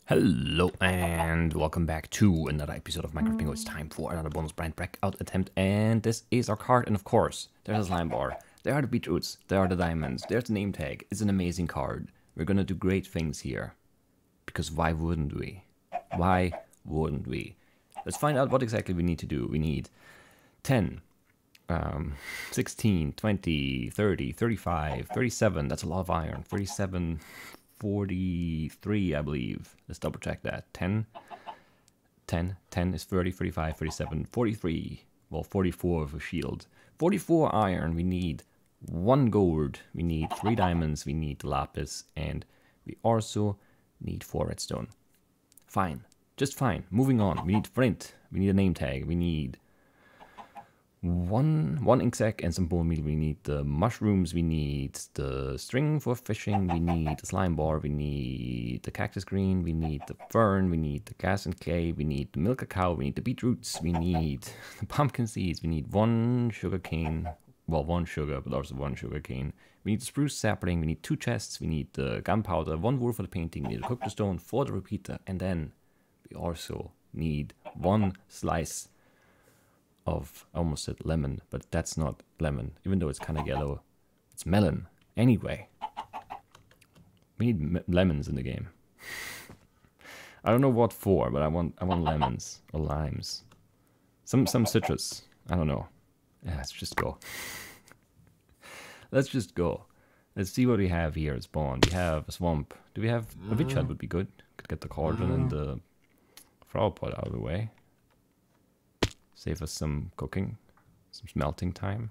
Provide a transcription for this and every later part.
Hello and welcome back to another episode of Minecraft Bingo. It's time for another bonus blind breakout attempt, and this is our card. And of course, there's a slime bar, there are the beetroots, there are the diamonds, there's the name tag. It's an amazing card. We're gonna do great things here, because why wouldn't we? Why wouldn't we? Let's find out what exactly we need to do. We need 10, 16, 20, 30, 35, 37. That's a lot of iron. 37. 43, I believe. Let's double check that. 10 is 30, 35, 37, 43. Well, 44 with a shield. 44 iron. We need 1 gold. We need 3 diamonds. We need lapis. And we also need 4 redstone. Fine. Just fine. Moving on. We need flint. We need a name tag. We need one ink sac and some bone meal. We need the mushrooms, we need the string for fishing, we need the slime bar, we need the cactus green, we need the fern, we need the glass and clay, we need the milk cacao, we need the beetroots, we need the pumpkin seeds, we need 1 sugar cane, well, 1 sugar, but also 1 sugar cane. We need the spruce sapling, we need 2 chests, we need the gunpowder, 1 wool for the painting, we need a cooked stone for the repeater, and then we also need 1 slice of, I almost said lemon, but that's not lemon, even though it's kind of yellow. It's melon. Anyway, we need lemons in the game. I don't know what for, but I want lemons or limes, some citrus. I don't know. Yeah, let's just go. Let's just go. Let's see what we have here at spawn. We have a swamp. Do we have a witch hut? Would be good. Could get the cauldron and the flower pot out of the way. Save us some cooking, some smelting time.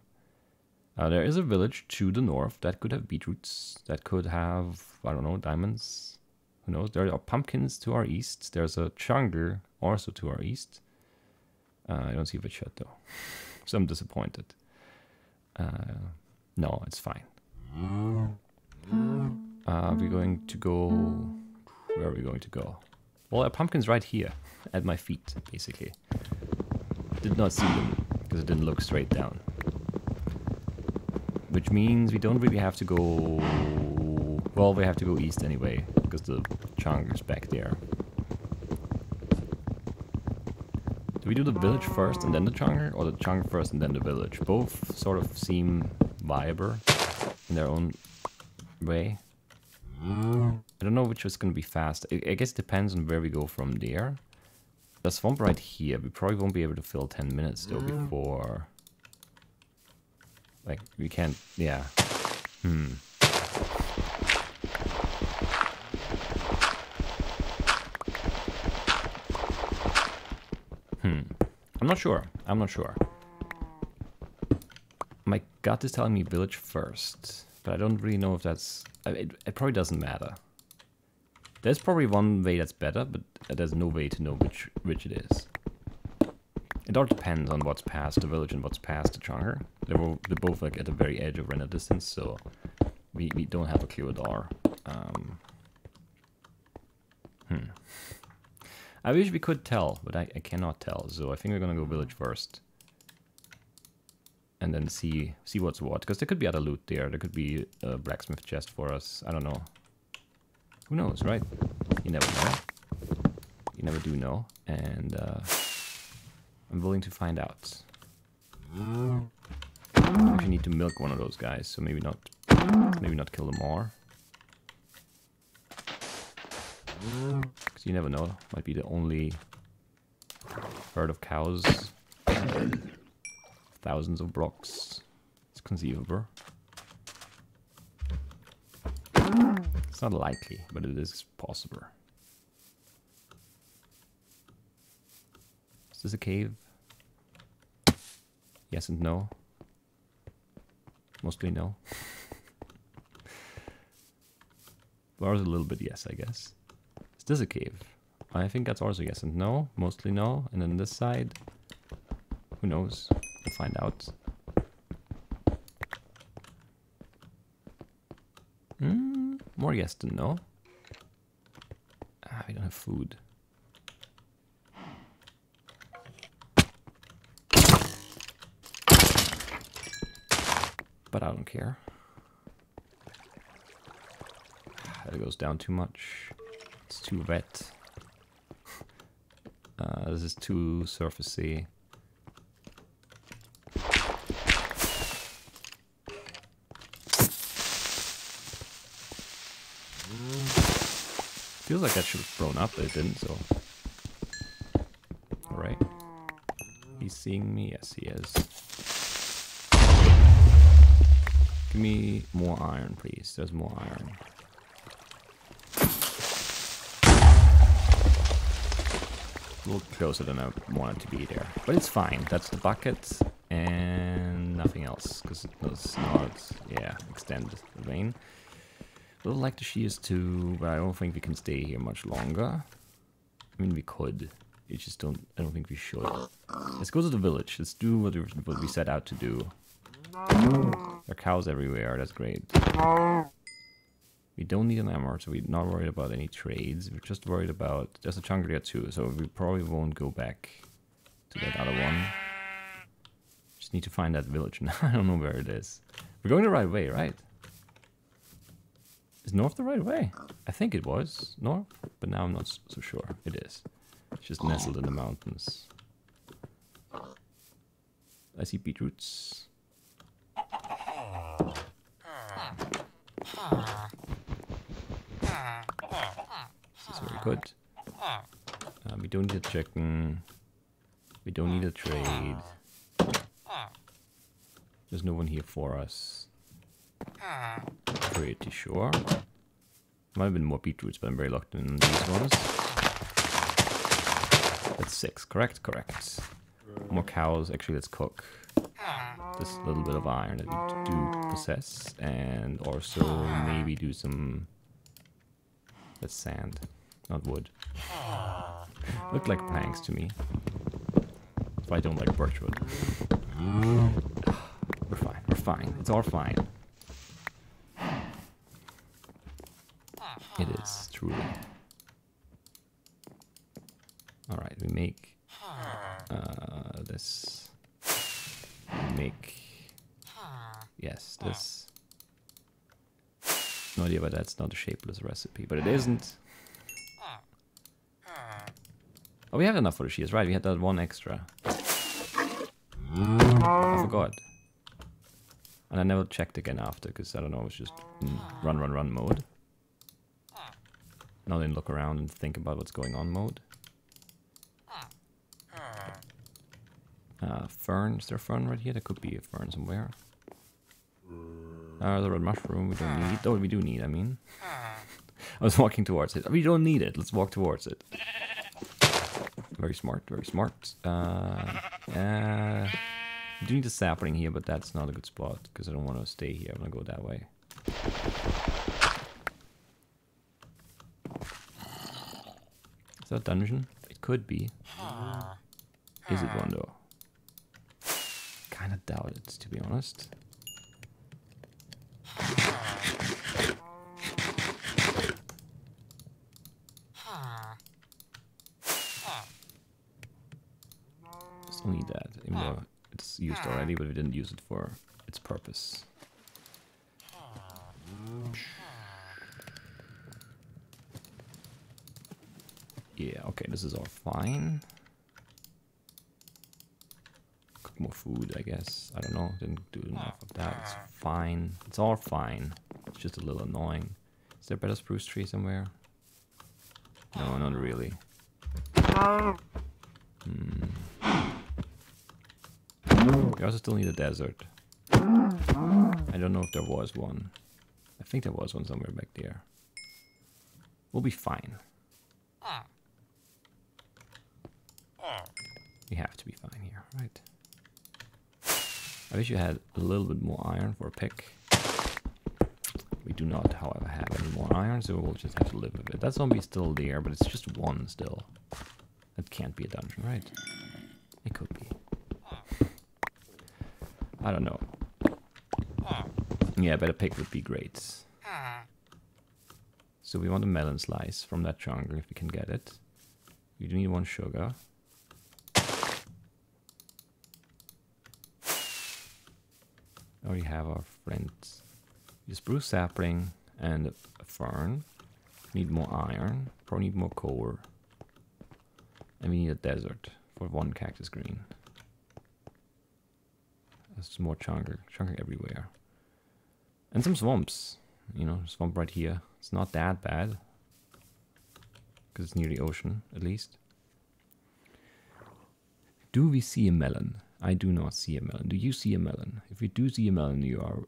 There is a village to the north that could have beetroots, that could have, I don't know, diamonds. Who knows? There are pumpkins to our east. There's a jungle also to our east. I don't see a witch hut though, so I'm disappointed. No, it's fine. We're going to go... Where are we going to go? Well, a pumpkin's right here, at my feet, basically. Did not see them because it didn't look straight down, which means we don't really have to go, well, we have to go east anyway because the chunk is back there. Do we do the village first and then the chunk, or the chunk first and then the village? Both sort of seem viable in their own way. I don't know which is going to be fast. I guess it depends on where we go from there. The swamp right here, we probably won't be able to fill 10 minutes though before... Like, we can't... Yeah. I'm not sure. I'm not sure. My gut is telling me village first, but I don't really know if that's... It probably doesn't matter. There's probably one way that's better, but there's no way to know which it is. It all depends on what's past the village and what's past the chunker. They're both like at the very edge of render distance, so we don't have a clue at all. I wish we could tell, but I cannot tell, so I think we're gonna go village first. And then see what's what, because there could be other loot there. There could be a blacksmith chest for us, I don't know. Who knows, right? You never know. You never do know, and I'm willing to find out. I actually need to milk one of those guys, so maybe not kill them all. Because you never know, might be the only herd of cows. Thousands of blocks. It's conceivable. It's not likely, but it is possible. Is this a cave? Yes and no. Mostly no. Or a little bit yes, I guess. Is this a cave? I think that's also yes and no. Mostly no. And then this side, who knows? We'll find out. More yes than no. We don't have food. But I don't care. That goes down too much. It's too wet. This is too surfacey. Feels like that should have blown up, but it didn't, so... Alright. He's seeing me? Yes, he is. Give me more iron, please. There's more iron. A little closer than I wanted to be there. But it's fine. That's the bucket and nothing else. Because it does not, yeah, extend the vein. I would like the shears too, but I don't think we can stay here much longer. I mean, we could. I don't think we should. Let's go to the village. Let's do what we set out to do. There are cows everywhere. That's great. We don't need an armor, so we're not worried about any trades. We're just worried about... There's a jungle there too, so we probably won't go back to that other one. Just need to find that village now. I don't know where it is. We're going the right way, right? Is north the right way? I think it was north, but now I'm not so sure. It is. It's just nestled in the mountains. I see beetroots. This is very good. We don't need a chicken. We don't need a trade. There's no one here for us. Pretty sure. Might have been more beetroots, but I'm very locked in these ones. That's 6, correct? Correct. More cows. Actually, let's cook this little bit of iron that we do possess, and also maybe do some... That's sand, not wood. Look like planks to me. If I don't like birchwood. We're fine, we're fine. It's all fine. It is, truly. Alright, we make this. We make... Yes, this. No idea why that's not a shapeless recipe, but it isn't. Oh, we have enough for the shears, right? We had that one extra. I forgot. And I never checked again after, because I don't know, it was just in run mode. Now then look around and think about what's going on mode. Fern, is there a fern right here? There could be a fern somewhere. The red mushroom we don't need. Oh, we do need, I mean. I was walking towards it. We don't need it. Let's walk towards it. Very smart, very smart. We do need a sapling here, but that's not a good spot because I don't want to stay here. I want to go that way. Is that a dungeon? It could be. Is it one though? Kinda doubt it, to be honest. Still need that, even though it's used already, but we didn't use it for its purpose. Yeah, okay, this is all fine. Cook more food, I guess. I don't know, didn't do enough of that. It's fine. It's all fine. It's just a little annoying. Is there a better spruce tree somewhere? No, not really. We also still need a desert. I don't know if there was one. I think there was one somewhere back there. We'll be fine. We have to be fine here, right? I wish you had a little bit more iron for a pick. We do not, however, have any more iron, so we'll just have to live with it. That zombie's still there, but it's just one still. That can't be a dungeon, right? It could be. I don't know. Yeah, a better pick would be great. So we want a melon slice from that jungle if we can get it. We do need 1 sugar. I already have our friends. A spruce sapling and a fern. Need more iron. Probably need more coal. And we need a desert for 1 cactus green. There's more chunker everywhere. And some swamps. You know, swamp right here. It's not that bad. Because it's near the ocean, at least. Do we see a melon? I do not see a melon. Do you see a melon? If you do see a melon, you are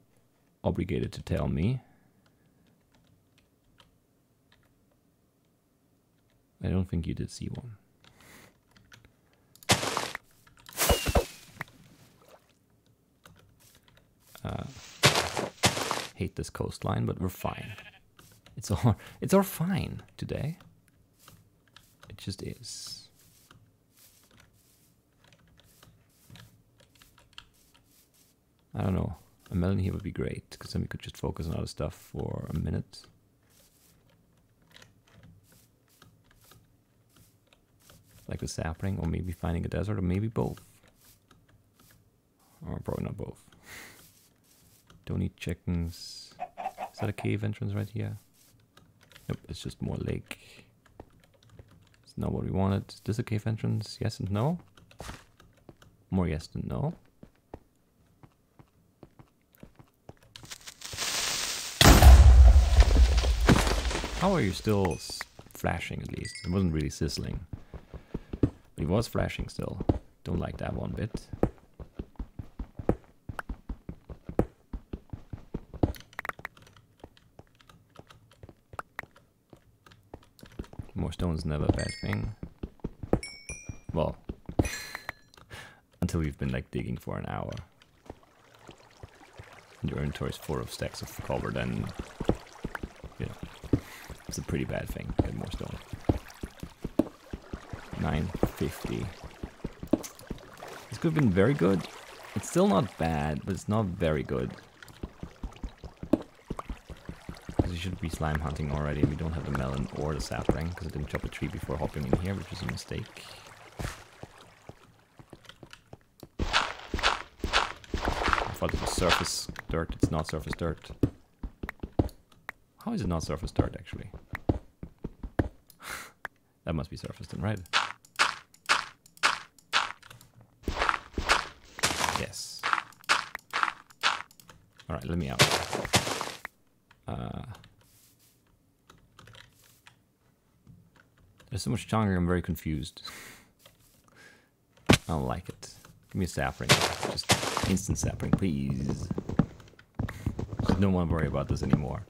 obligated to tell me. I don't think you did see one. Hate this coastline, but we're fine. It's all fine today. It just is. I don't know. A melon here would be great, because then we could just focus on other stuff for a minute. Like a sapling, or maybe finding a desert, or maybe both. Or probably not both. Don't eat chickens. Is that a cave entrance right here? Nope, it's just more lake. It's not what we wanted. Is this a cave entrance? Yes and no? More yes than no. How are you still flashing at least? It wasn't really sizzling. But he was flashing still. Don't like that one bit. More stone's never a bad thing. Well, until we've been like digging for an hour. And your inventory's full of stacks of copper, then you know, it's a pretty bad thing to get more stone. 950. This could have been very good. It's still not bad, but it's not very good. Because we should be slime hunting already, and we don't have the melon or the sapling, because I didn't chop a tree before hopping in here, which is a mistake. I thought it was surface dirt. It's not surface dirt. How is it not surface dirt, actually? That must be surface then, right? Yes. Alright, let me out. There's so much chunker, I'm very confused. I don't like it. Give me a sapling. Just instant sapling, please. I don't want to worry about this anymore.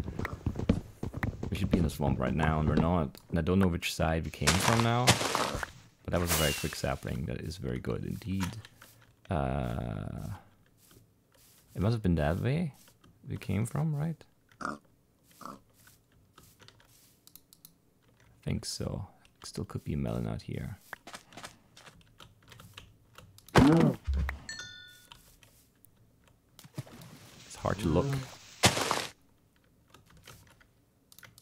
We should be in a swamp right now, and we're not. And I don't know which side we came from now. But that was a very quick sapling. That is very good indeed. It must have been that way we came from, right? I think so. Still could be a melon out here. It's hard to look.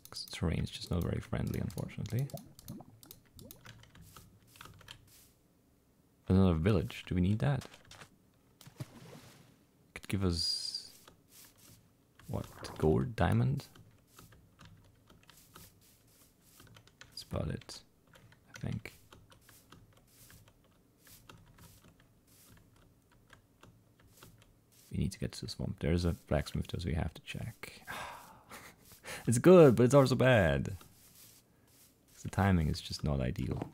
Because the terrain is just not very friendly, unfortunately. Another village. Do we need that? Could give us... what? Gold? Diamond? That's about it, I think. We need to get to the swamp. There's a blacksmith, so we have to check. It's good, but it's also bad. The timing is just not ideal.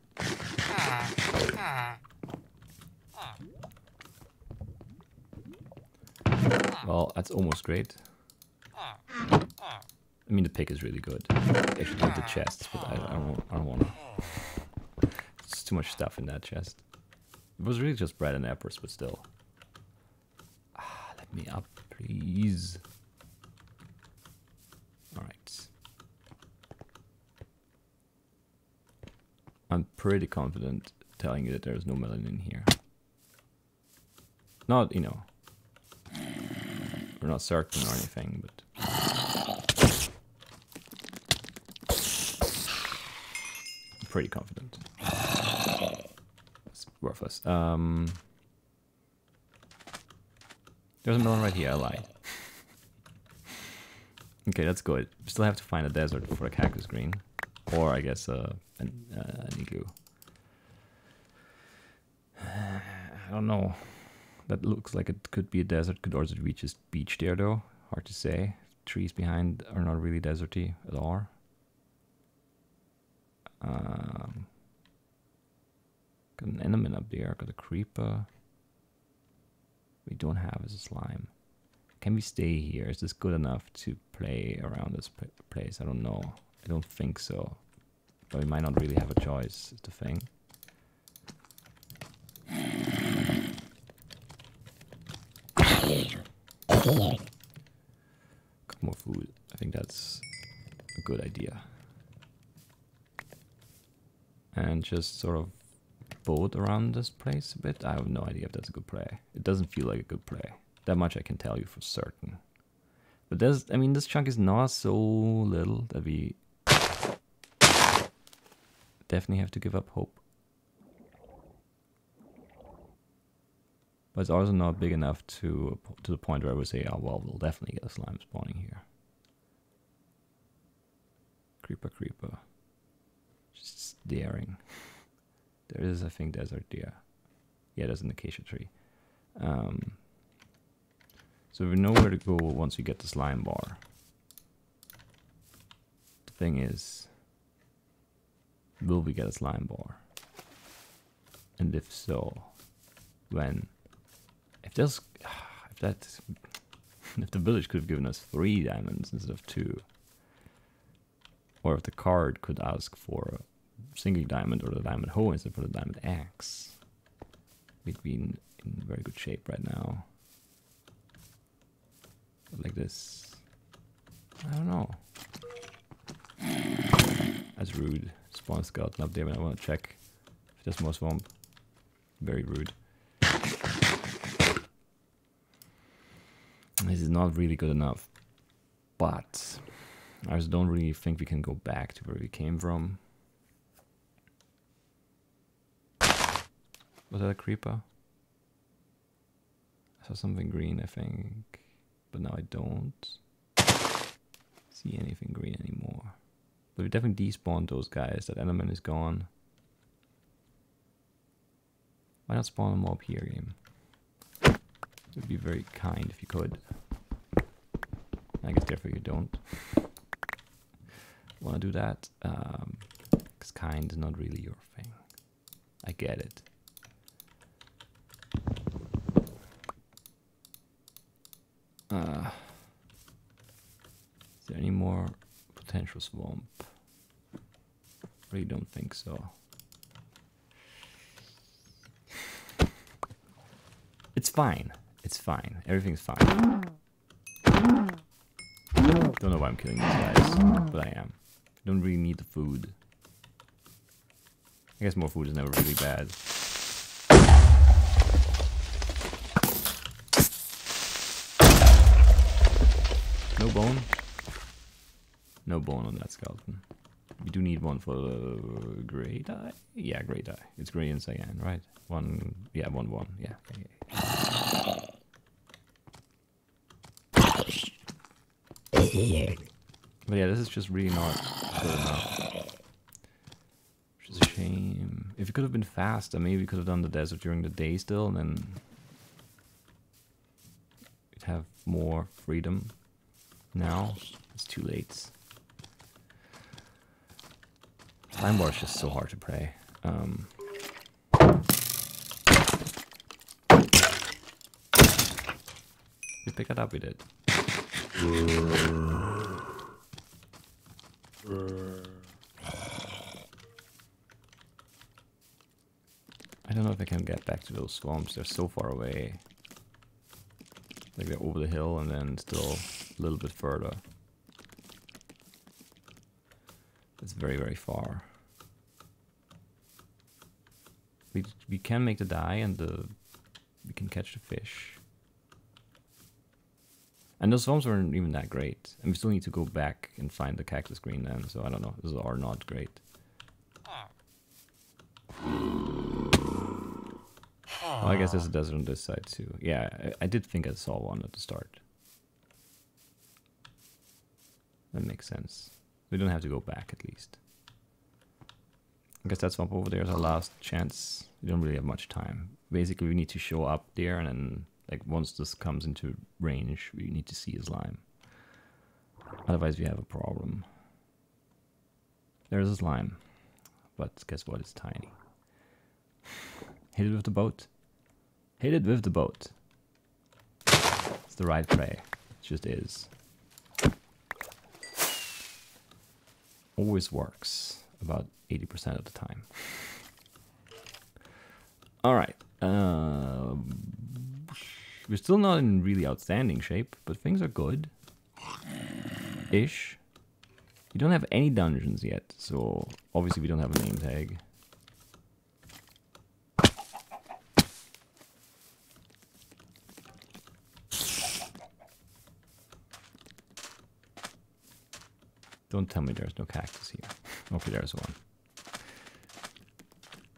Well, that's almost great. I mean, the pick is really good. I should get the chests, but I don't want to. It's too much stuff in that chest. It was really just bread and apples, but still. Let me up, please. Alright. I'm pretty confident telling you that there's no melon in here. Not, you know, we're not certain or anything, but... I'm pretty confident. It's worthless. There's a melon right here, I lied. Okay, that's good. We still have to find a desert for a cactus green. Or, I guess, an igloo. don't know. That looks like it could be a desert. Could also be just beach there though. Hard to say. Trees behind are not really deserty at all. Got an enderman up there. Got a creeper. We don't have is a slime. Can we stay here? Is this good enough to play around this place? I don't know. I don't think so. But we might not really have a choice, is the thing. Got more food. I think that's a good idea. And just sort of boat around this place a bit. I have no idea if that's a good play. It doesn't feel like a good play. That much I can tell you for certain. But there's, I mean, this chunk is not so little that we definitely have to give up hope. But it's also not big enough to the point where I would say, oh well, we'll definitely get a slime spawning here. Creeper, creeper. Just staring. There is, I think, desert there. Yeah, there's an acacia tree. So we know where to go once we get the slime bar. The thing is, will we get a slime bar? And if so, when? If there's, if the village could have given us 3 diamonds instead of 2, or if the card could ask for a single diamond or the diamond hoe instead of the diamond axe, we'd be in very good shape right now. But like this, I don't know. That's rude. Spawn skeleton up there when I want to check if there's more swamp. Very rude. This is not really good enough, but I just don't really think we can go back to where we came from. Was that a creeper? I saw something green, I think, but now I don't see anything green anymore. But we definitely despawned those guys. That element is gone. Why not spawn them up here, game? It would be very kind if you could. I guess therefore you don't want to do that. Because kind is not really your thing. I get it. Is there any more potential swamp? Really don't think so. It's fine. It's fine. Everything's fine. Don't know why I'm killing these guys, but I am. Don't really need the food. I guess more food is never really bad. No bone? No bone on that skeleton. We do need one for the great eye? Yeah, great eye. It's gray and cyan, right? One, yeah, one, yeah. But yeah, this is just really not good enough. Which is a shame. If it could have been faster, maybe we could have done the desert during the day still, and then we'd have more freedom. Now, it's too late. Slime bar is just so hard to play. We pick it up, we did. I don't know if I can get back to those swamps. They're so far away. Like they're over the hill and then still a little bit further. It's very, very far. We can make the dye and we can catch the fish. And those swamps weren't even that great. And we still need to go back and find the cactus green then, so I don't know. Those are not great. Well, I guess there's a desert on this side too. Yeah, I did think I saw one at the start. That makes sense. We don't have to go back at least. I guess that swamp over there is our last chance. We don't really have much time. Basically, we need to show up there, and then, like, once this comes into range, we need to see a slime. Otherwise, we have a problem. There's a slime. But guess what? It's tiny. Hit it with the boat. Hit it with the boat. It's the right prey. It just is. Always works. About 80% of the time. Alright. We're still not in really outstanding shape, but things are good. Ish. We don't have any dungeons yet, so obviously we don't have a name tag. Don't tell me there's no cactus here. Okay, there's one.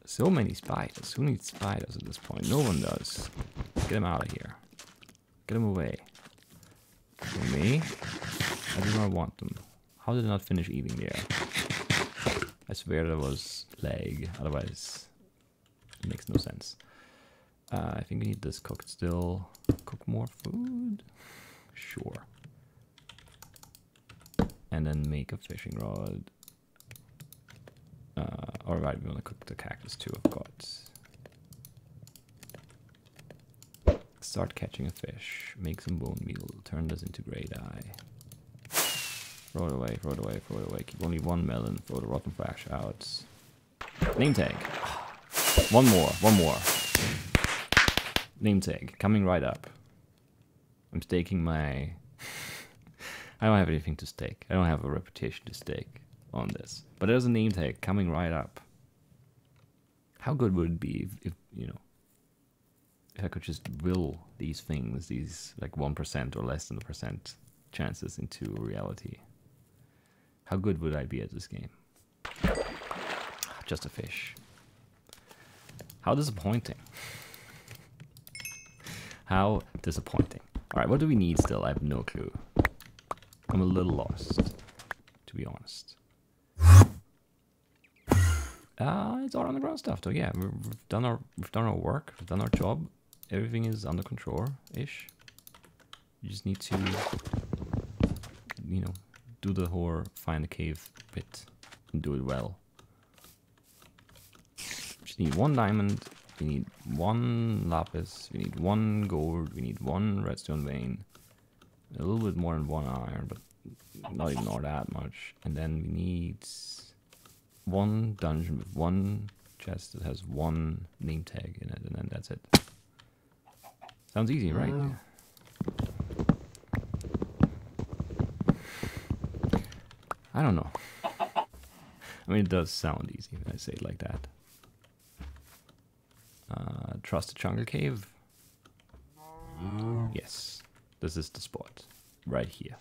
So many spiders. Who needs spiders at this point? No one does. Get them out of here. Get them away. For me, I do not want them. How did I not finish eating there? I swear there was leg. Otherwise, it makes no sense. I think we need this cooked still. Cook more food? Sure. And then make a fishing rod. Alright, we want to cook the cactus too, of course. Start catching a fish. Make some bone meal. Turn this into great eye. Throw it away, throw it away, throw it away. Keep only one melon. Throw the rotten flesh out. Name tag. One more, one more. Name tag. Coming right up. I'm staking my... I don't have anything to stake. I don't have a reputation to stake on this. But there's a name tag coming right up. How good would it be if you know, if I could just will these things, these like 1% or less than a percent chances into reality? How good would I be at this game? Just a fish. How disappointing. How disappointing. Alright, what do we need still? I have no clue. I'm a little lost, to be honest. It's all underground stuff, though. Yeah, we've done our work. We've done our job. Everything is under control-ish. You just need to, you know, do the whole find a cave bit and do it well. Just need one diamond. We need one lapis. We need one gold. We need one redstone vein. A little bit more than one iron, but not even all that much. And then we need one dungeon with one chest that has one name tag in it, and then that's it. Sounds easy, right? I don't know. I mean, it does sound easy when I say it like that. Trust the jungle cave? Yes. This is the spot. Right here.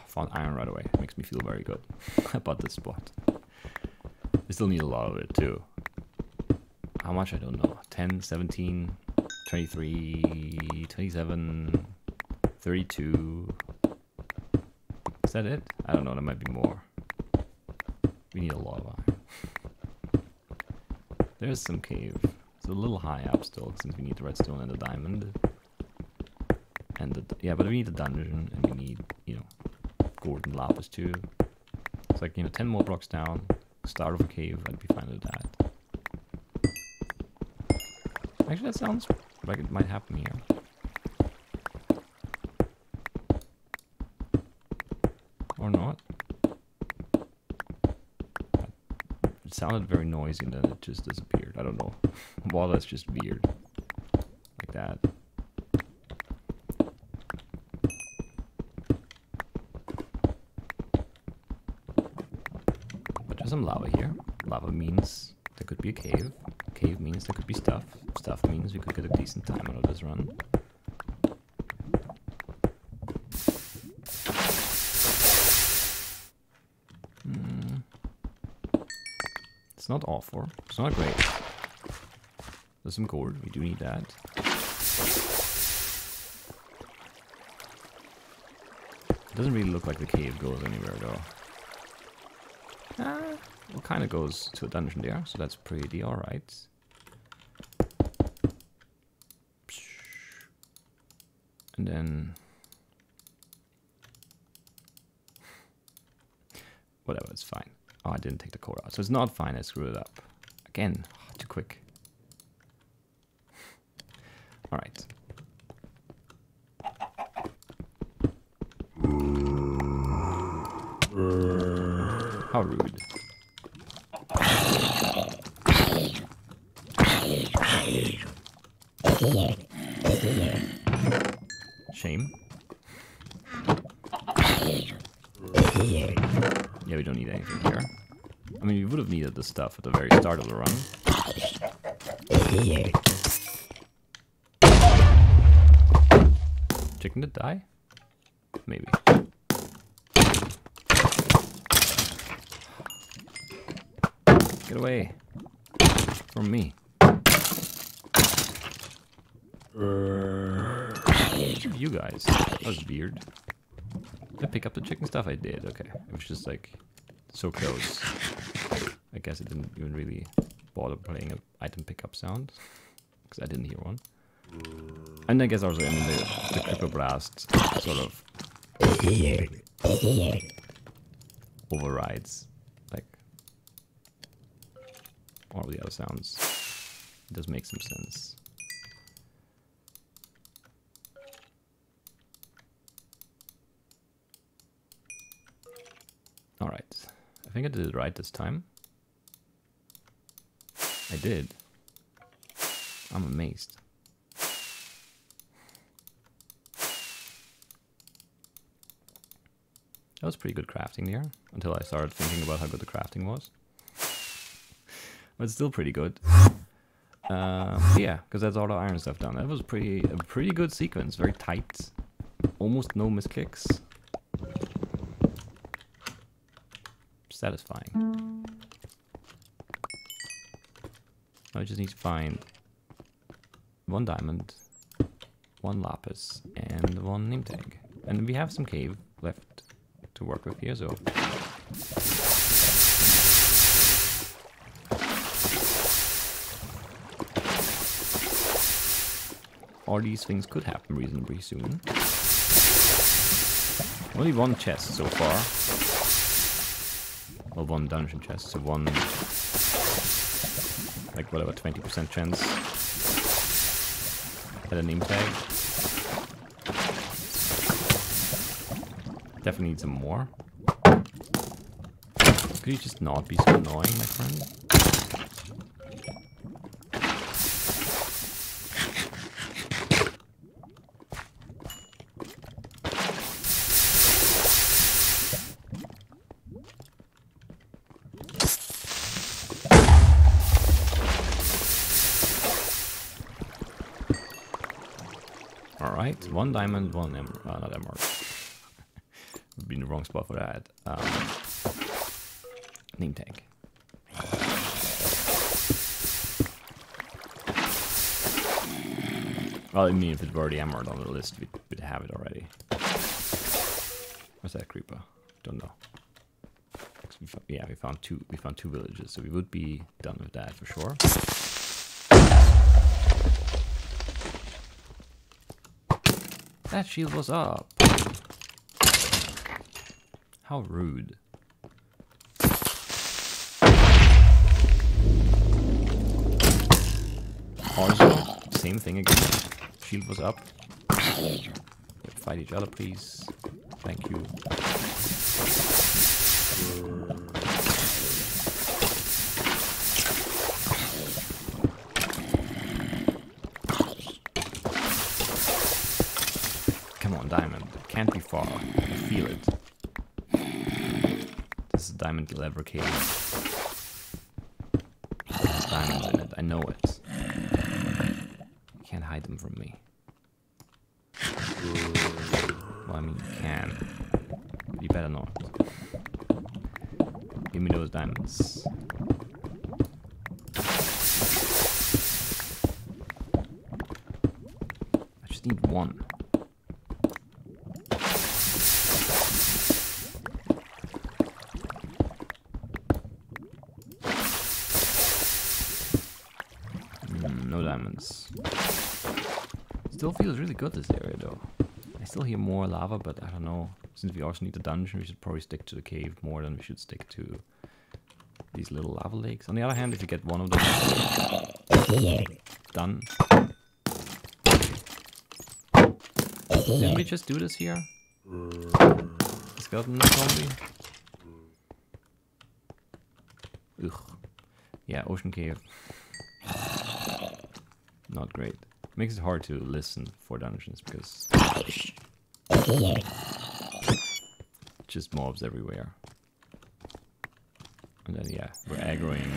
Found iron right away. Makes me feel very good about this spot. We still need a lot of it too. How much? I don't know. 10, 17, 23, 27, 32. Is that it? I don't know. There might be more. We need a lot of iron. There's some cave. It's a little high up still, since we need the redstone and the diamond. And the, yeah, but we need the dungeon, and we need, you know, golden lapis too. It's like, you know, 10 more blocks down, start of a cave, I'd be fine with that. Actually, that sounds like it might happen here. Or not. It sounded very noisy and then it just disappeared. I don't know. Water is just weird. Like that. But there's some lava here. Lava means there could be a cave. Cave means there could be stuff. Stuff means we could get a decent time out of this run. It's not awful. It's not great. There's some gold. We do need that. It doesn't really look like the cave goes anywhere though. Well, kind of goes to a dungeon there, so that's pretty alright. And then... whatever, it's fine. Oh, I didn't take the core out, so it's not fine, I screwed it up. Again, too quick. Alright. How rude. Shame. Yeah, we don't need anything here. I mean, we would have needed the stuff at the very start of the run. Chicken did die? Maybe. Get away from me. You guys. That was weird. Did I pick up the chicken stuff? I did. Okay. It was just like so close. I guess it didn't even really bother playing an item pickup sound because I didn't hear one. And I guess also, I mean, the Creeper Blast sort of overrides like all the other sounds. It does make some sense. Alright, I think I did it right this time. I did. I'm amazed. That was pretty good crafting there, until I started thinking about how good the crafting was. But it's still pretty good. Yeah, because that's all the iron stuff done. That was a pretty good sequence, very tight. Almost no misclicks. Satisfying. I just need to find 1 diamond, 1 lapis, and 1 name tag. And we have some cave left to work with here, so... all these things could happen reasonably soon. Only 1 chest so far. Well, 1 dungeon chest, so 1... like whatever, 20% chance at a name tag. Definitely need some more. Could you just not be so annoying, my friend? Alright, 1 diamond, 1 emerald. Not emerald. Would be in the wrong spot for that. Name tag. Well, I mean, if it were the emerald on the list, we'd have it already. What's that creeper? Don't know. Yeah, we found two villages, so we would be done with that for sure. That shield was up. How rude. Also, same thing again. Shield was up. Fight each other, please. Thank you. Come on, diamond. It can't be far. I feel it. This is a diamond lever cave. There's diamonds in it. I know it. You can't hide them from me. Well, I mean, you can. You better not. Give me those diamonds. I just need 1. dungeons. Still feels really good, this area, though. I still hear more lava, but I don't know. Since we also need the dungeon, we should probably stick to the cave more than we should stick to these little lava lakes. On the other hand, if you get one of them done. Didn't we just do this here? Skeleton zombie? Ugh. Yeah, ocean cave. Not great. Makes it hard to listen for dungeons because just mobs everywhere. And then yeah, we're aggroing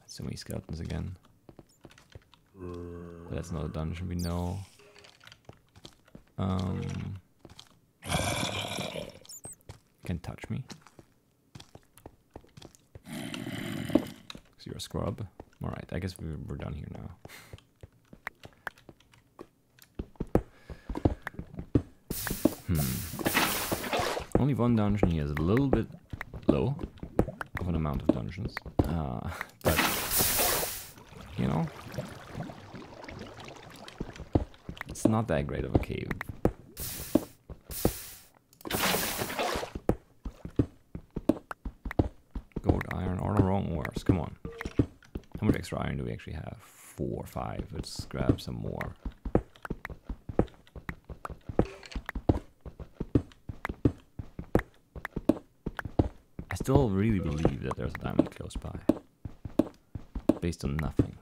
so many skeletons again. But that's not a dungeon we know. Can't touch me. So you're a scrub. Alright, I guess we're done here now. Only one dungeon here is a little bit low of an amount of dungeons. But, you know, it's not that great of a cave. Gold, iron, or the wrong ores. Come on. How much extra iron do we actually have? 4 or 5. Let's grab some more. I still really believe that there's a diamond close by. Based on nothing.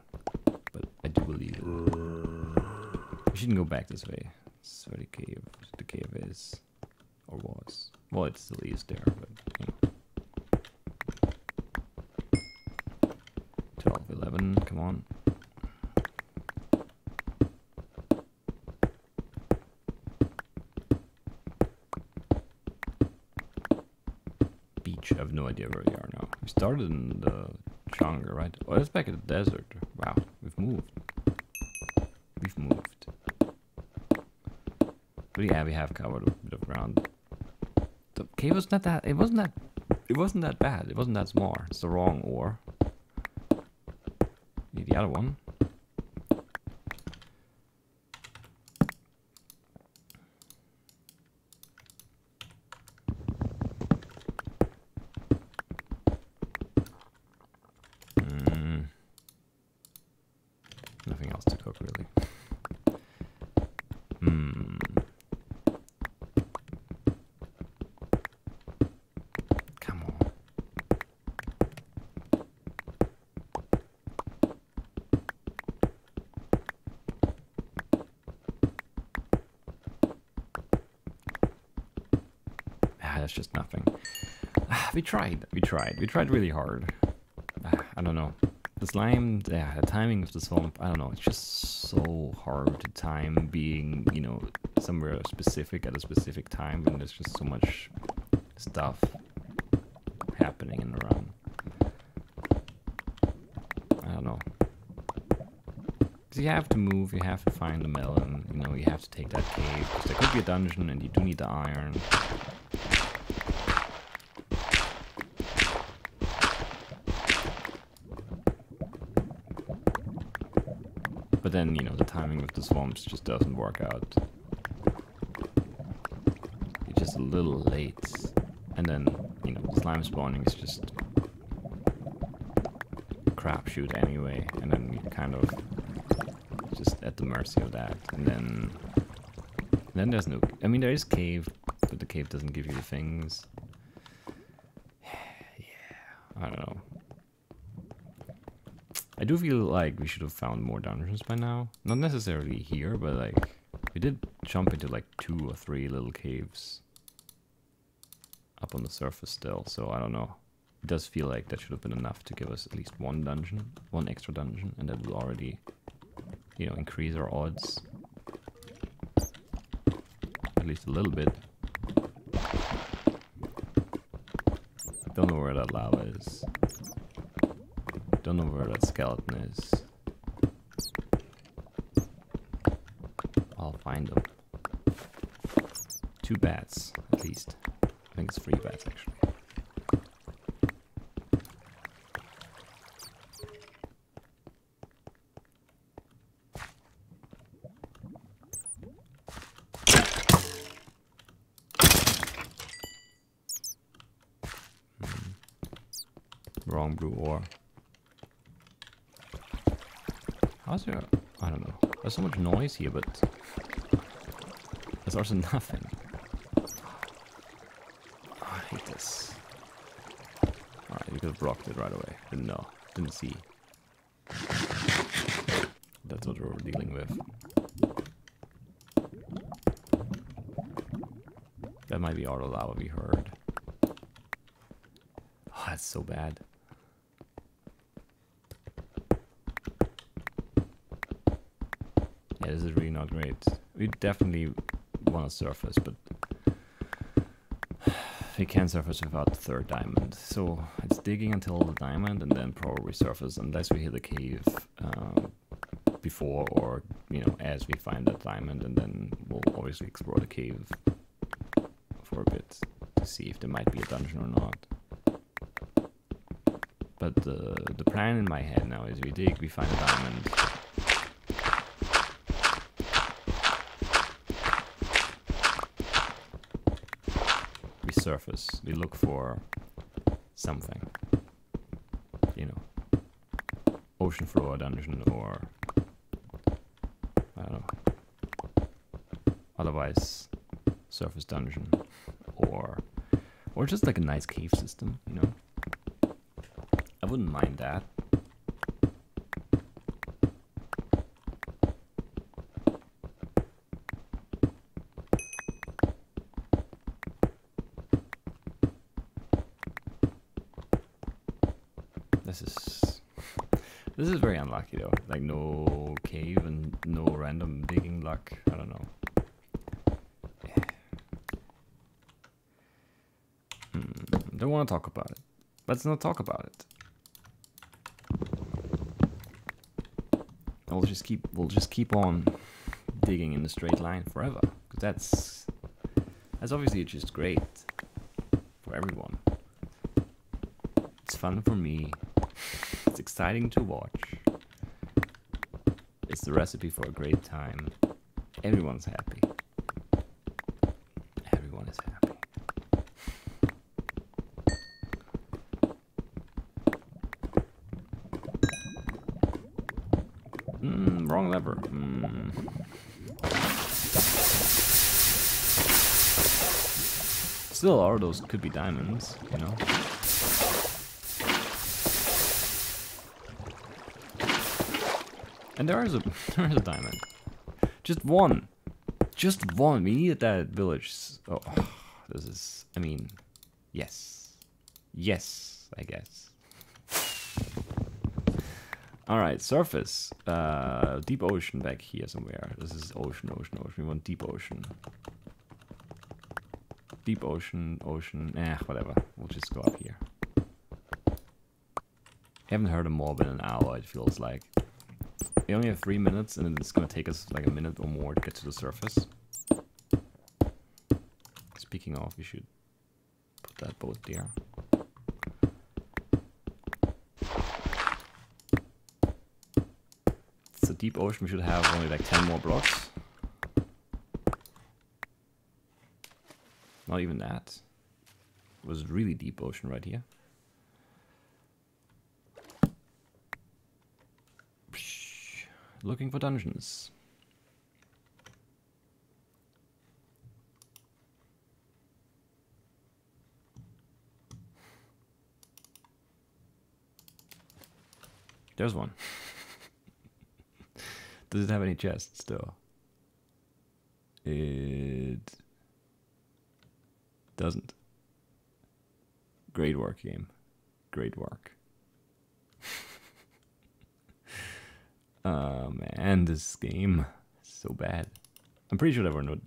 But I do believe it. We shouldn't go back this way. This is where the cave is. Or was. Well, it still is there, but you know. 12, 11, come on. Beach, I have no idea where we are now. We started in the jungle, right? Oh, that's back in the desert. Wow, we've moved. We've moved. But yeah, we have covered a bit of ground. The cave was not that, it wasn't that bad. It wasn't that small. It's the wrong ore. Need the other one. Nothing else to cook, really. Come on. That's just nothing. We tried really hard. I don't know. The slime, yeah, the timing of the swamp, I don't know, it's just so hard to time being, you know, somewhere specific at a specific time when there's just so much stuff happening and around. I don't know. Because you have to move, you have to find the melon, you know, you have to take that cave, because there could be a dungeon and you do need the iron. But then, you know, the timing of the swamps just doesn't work out. You're just a little late. And then, you know, slime spawning is just a crapshoot anyway. And then you're kind of just at the mercy of that. And then there's no... I mean, there is cave, but the cave doesn't give you the things. Yeah, I don't know. I do feel like we should have found more dungeons by now. Not necessarily here, but like we did jump into like 2 or 3 little caves up on the surface still, so I don't know. It does feel like that should have been enough to give us at least one extra dungeon, and that will already, you know, increase our odds. At least a little bit. Don't know where that lava is. Don't know where that skeleton is. I'll find them. 2 bats, at least. I think it's 3 bats, actually. Wrong blue ore. How's there? I don't know. There's so much noise here, but there's also nothing. Oh, I hate this. Alright, you could have blocked it right away. Didn't know. Didn't see. That's what we're dealing with. That might be all the lava we heard. Oh, that's so bad. Yeah, this is really not great. We definitely want to surface, but we can't surface without the third diamond. So it's digging until the diamond and then probably surface unless we hit a cave before or, you know, as we find that diamond, and then we'll obviously explore the cave for a bit to see if there might be a dungeon or not. But the plan in my head now is we dig, we find a diamond. We surface, we look for something. You know, ocean floor dungeon or I don't know. Otherwise, surface dungeon or just like a nice cave system, you know. I wouldn't mind that. This is very unlucky though. Like no cave and no random digging luck. I don't know. Don't want to talk about it. Let's not talk about it. We'll just keep on digging in a straight line forever. Because that's obviously just great for everyone. It's fun for me. It's exciting to watch. It's the recipe for a great time. Everyone's happy. Everyone is happy. Wrong lever. Still, all of those could be diamonds, you know? And there is a diamond. Just one. Just one. We needed that village. Oh, this is, I mean, yes. Yes, I guess. Alright, surface. Deep ocean back here somewhere. This is ocean. We want deep ocean. Deep ocean. Whatever. We'll just go up here. Haven't heard a mob in an hour, it feels like. We only have 3 minutes, and it's gonna take us like a minute or more to get to the surface. Speaking of, we should put that boat there. It's a deep ocean, we should have only like 10 more blocks. Not even that. It was really deep ocean right here. Looking for dungeons. There's one. Does it have any chests though? It doesn't. Great work, game. Great work. Man, this game is so bad. I'm pretty sure there were no,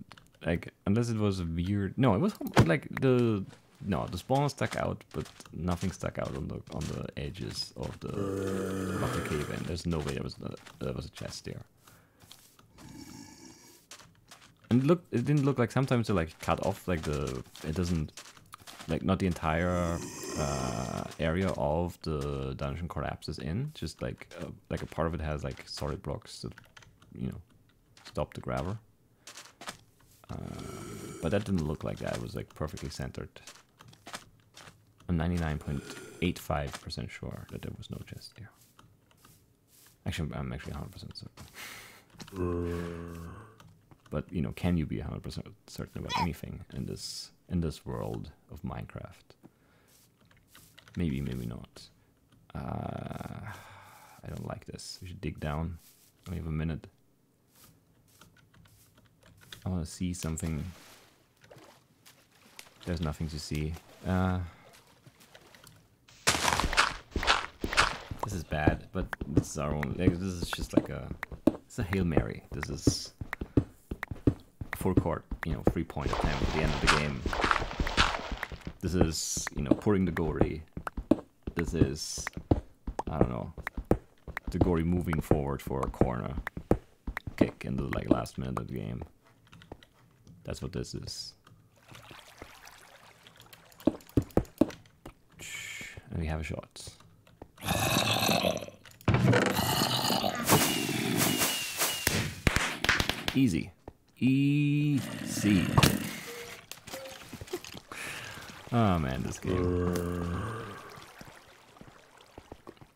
like, unless it was a weird. No, it was like the spawn stuck out, but nothing stuck out on the edges of the cave in. There's no way there was a chest there. And it didn't look like sometimes they like cut off like it doesn't. Like, not the entire area of the dungeon collapses in. Just like a part of it has like solid blocks that, you know, stop the grabber. But that didn't look like that. It was like perfectly centered. A 99 85% sure that there was no chest here. Actually, I'm actually 100% certain. But you know, can you be 100% certain about anything in this world of Minecraft? Maybe, maybe not. I don't like this. We should dig down. We have a minute. I want to see something. There's nothing to see. This is bad, but this is our own. Like, this is just like it's a Hail Mary. This is full court, you know, 3-point attempt at the end of the game. This is, you know, pouring the gory. This is, I don't know, the gory moving forward for a corner kick in the like last minute of the game. That's what this is. And we have a shot. Easy. Easy. Oh man, this game.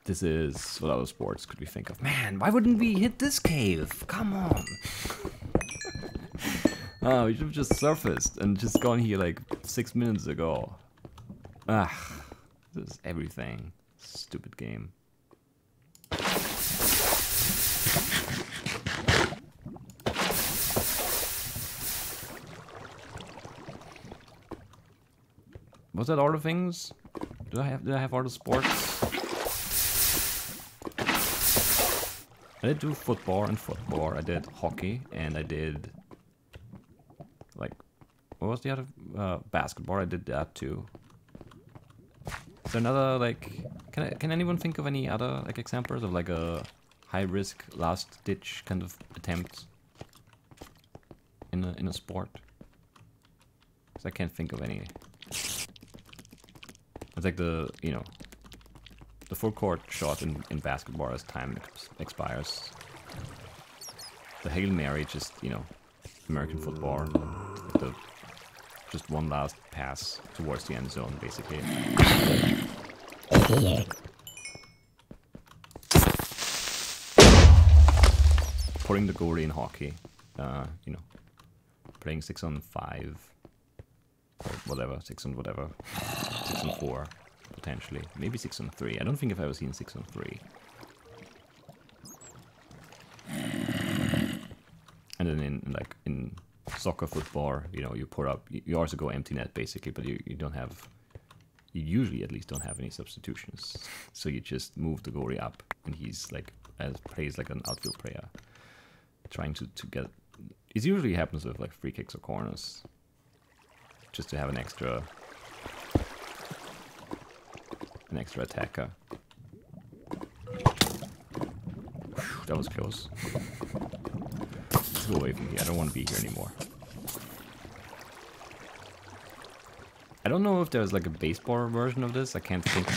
This is what other sports could we think of? Man, why wouldn't we hit this cave? Come on. Oh, we should have just surfaced and just gone here like 6 minutes ago. Ah, this is everything. Stupid game. Was that all the things? Did I have all the sports? I did do football and football. I did hockey and I did like what was the other basketball? I did that too. Is there another like can anyone think of any other like examples of like a high risk last ditch kind of attempt in a sport? Because I can't think of any. It's like the, you know, the full court shot in basketball as time expires. The Hail Mary, just, you know, American football. The, just one last pass towards the end zone, basically. Putting the goalie in hockey, you know, playing 6-on-5. Or whatever, 6-on-whatever. 6-on-4, potentially. Maybe 6-on-3. I don't think I've ever seen 6-on-3. And then in soccer, football, you know, you put up, you also go empty net basically, but you don't have, you usually at least don't have any substitutions. So you just move the goalie up, and he's like, plays like an outfield player, trying to get. It usually happens with like free kicks or corners. Just to have an extra attacker. Whew, that was close. Let's go away from here. I don't want to be here anymore. I don't know if there's like a baseball version of this. I can't think.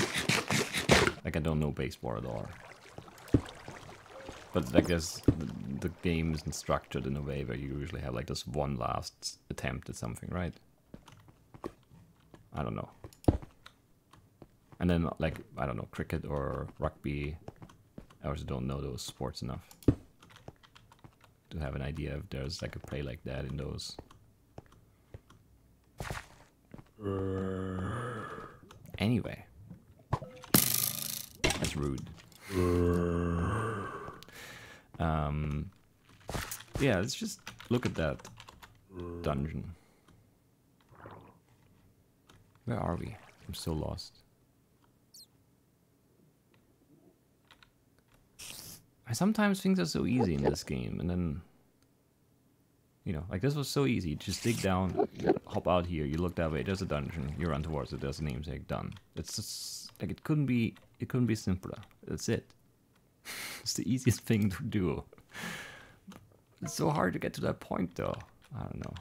Like I don't know baseball at all. But like there's the game isn't structured in a way where you usually have like this one last attempt at something, right? I don't know. And then, like, I don't know, cricket or rugby. I also don't know those sports enough to have an idea if there's like a play like that in those. Anyway. That's rude. Yeah, let's just look at that dungeon. Where are we? I'm so lost. I sometimes things are so easy in this game, and then, you know, like this was so easy. Just dig down, hop out here, you look that way, there's a dungeon, you run towards it, there's a namesake, done. It's just, like, it couldn't be simpler. That's it. It's the easiest thing to do. It's so hard to get to that point, though. I don't know.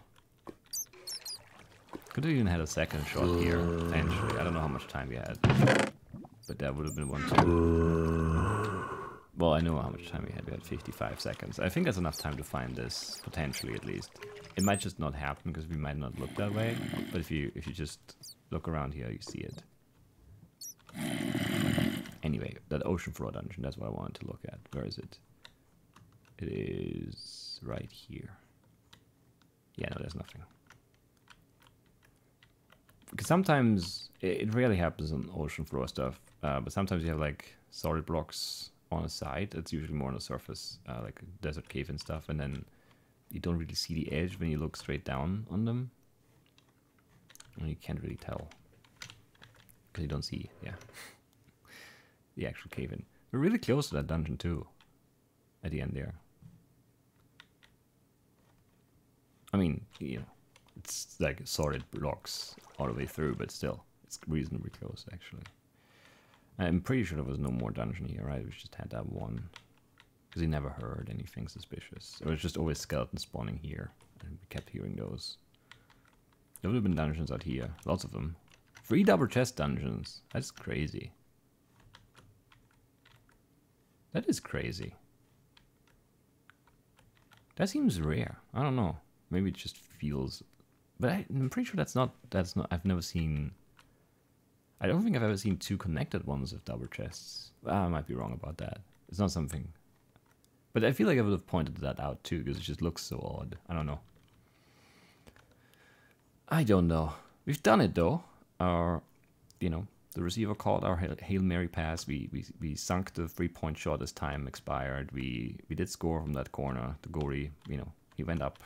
Could have even had a second shot here, potentially. I don't know how much time we had. But that would have been one too. Well, I know how much time we had. We had 55 seconds. I think that's enough time to find this, potentially at least. It might just not happen because we might not look that way. But if you just look around here, you see it. Anyway, that ocean floor dungeon, that's what I wanted to look at. Where is it? It is right here. Yeah, no, there's nothing. Because sometimes, it rarely happens on ocean floor stuff, but sometimes you have like solid blocks on the side. It's usually more on the surface, like a desert cave and stuff, and then you don't really see the edge when you look straight down on them. And you can't really tell. Because you don't see, yeah, the actual cave in. We're really close to that dungeon too, at the end there. I mean, you know, it's like solid blocks all the way through, but still, it's reasonably close actually. I'm pretty sure there was no more dungeon here, right? We just had that one. Because he never heard anything suspicious. It was just always skeletons spawning here, and we kept hearing those. There would have been dungeons out here, lots of them. 3 double chest dungeons, that's crazy. That is crazy. That seems rare, I don't know. Maybe it just feels, but I'm pretty sure that's not, I've never seen, I don't think I've ever seen 2 connected ones with double chests. I might be wrong about that. It's not something, but I feel like I would have pointed that out too, because it just looks so odd. I don't know. I don't know. We've done it though. You know, the receiver called our Hail Mary pass. We sunk the 3-point shot as time expired. We did score from that corner. The goalie, you know, he went up,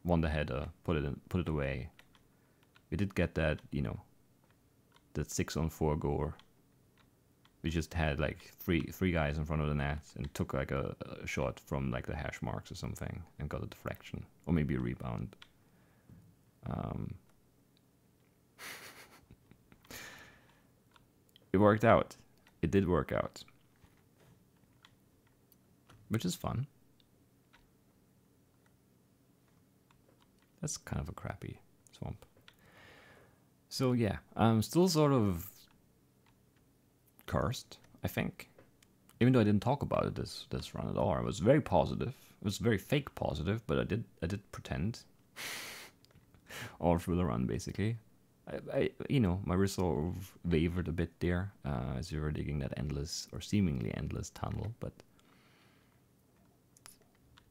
won the header, put it away. We did get that, you know, that 6-on-4 goal. We just had like three guys in front of the net and took like a shot from like the hash marks or something and got a deflection or maybe a rebound. It worked out. It did work out, which is fun. That's kind of a crappy swamp. So yeah, I'm still sort of cursed, I think. Even though I didn't talk about it this run at all. I was very positive. It was very fake positive, but I did pretend all through the run basically. I you know, my resolve wavered a bit there as we were digging that endless or seemingly endless tunnel, but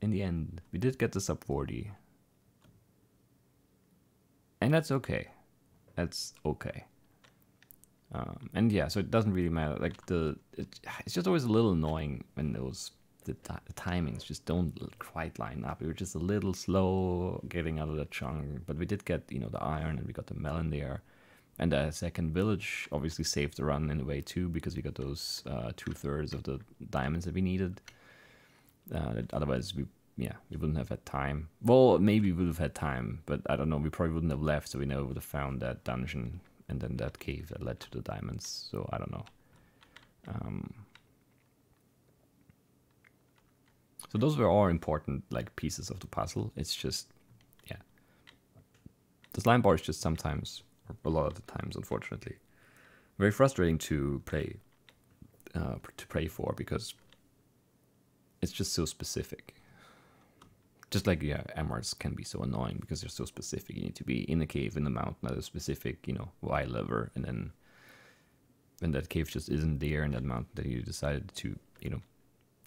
in the end we did get the sub 40. And that's okay. That's okay. And yeah, so it doesn't really matter. Like it's just always a little annoying when the timings just don't quite line up. We were just a little slow getting out of the chunk, but we did get, you know, the iron and we got the melon there. And the second village obviously saved the run in a way too, because we got those 2/3 of the diamonds that we needed. Otherwise we wouldn't have had time. Well, maybe we would have had time, but I don't know, we probably wouldn't have left, so we never would have found that dungeon and then that cave that led to the diamonds, so I don't know. So those were all important like pieces of the puzzle. It's just, yeah, the slime bar is just sometimes, or a lot of the times unfortunately, very frustrating to pray for, because it's just so specific. Just like, yeah, emeralds can be so annoying because they're so specific. You need to be in a cave in the mountain at a specific, you know, Y lever, and then when that cave just isn't there in that mountain that you decided to, you know,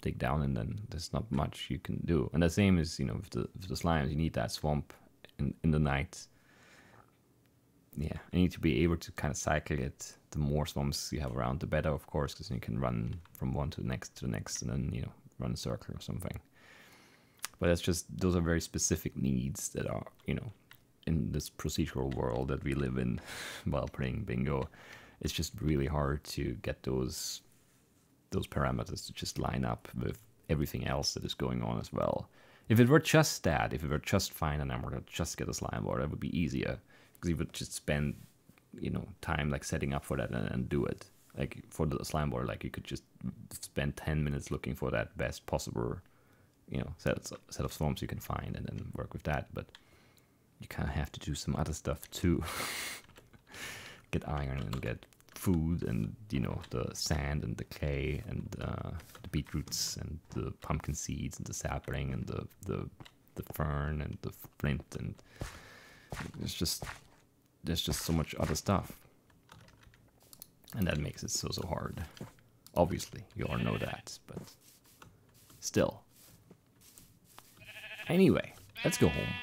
dig down, and then there's not much you can do. And the same is, you know, with the slimes. You need that swamp in the night. Yeah, you need to be able to kind of cycle it. The more swamps you have around, the better, of course, because you can run from one to the next, and then, you know, run a circle or something. But it's just, those are very specific needs that are, you know, in this procedural world that we live in while playing bingo. It's just really hard to get those parameters to just line up with everything else that is going on as well. If it were just that, if it were just find an emerald, just get a slime ball, that would be easier, because you would just spend, you know, time like setting up for that and do it. Like for the slime ball, like you could just spend 10 minutes looking for that best possible, you know, set of swamps you can find, and then work with that. But you kind of have to do some other stuff too. Get iron and get food, and, you know, the sand and the clay and the beetroots and the pumpkin seeds and the sapling and the fern and the flint, and there's just so much other stuff. And that makes it so hard. Obviously, you all know that, but still. Anyway, let's go home.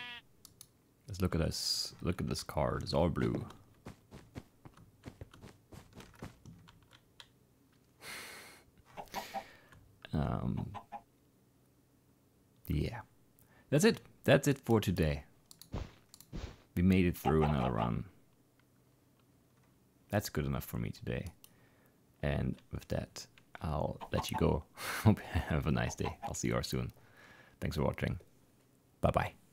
Let's look at this. Look at this card. It's all blue. Yeah, that's it. That's it for today. We made it through another run. That's good enough for me today. And with that, I'll let you go. Hope you have a nice day. I'll see you all soon. Thanks for watching. Bye-bye.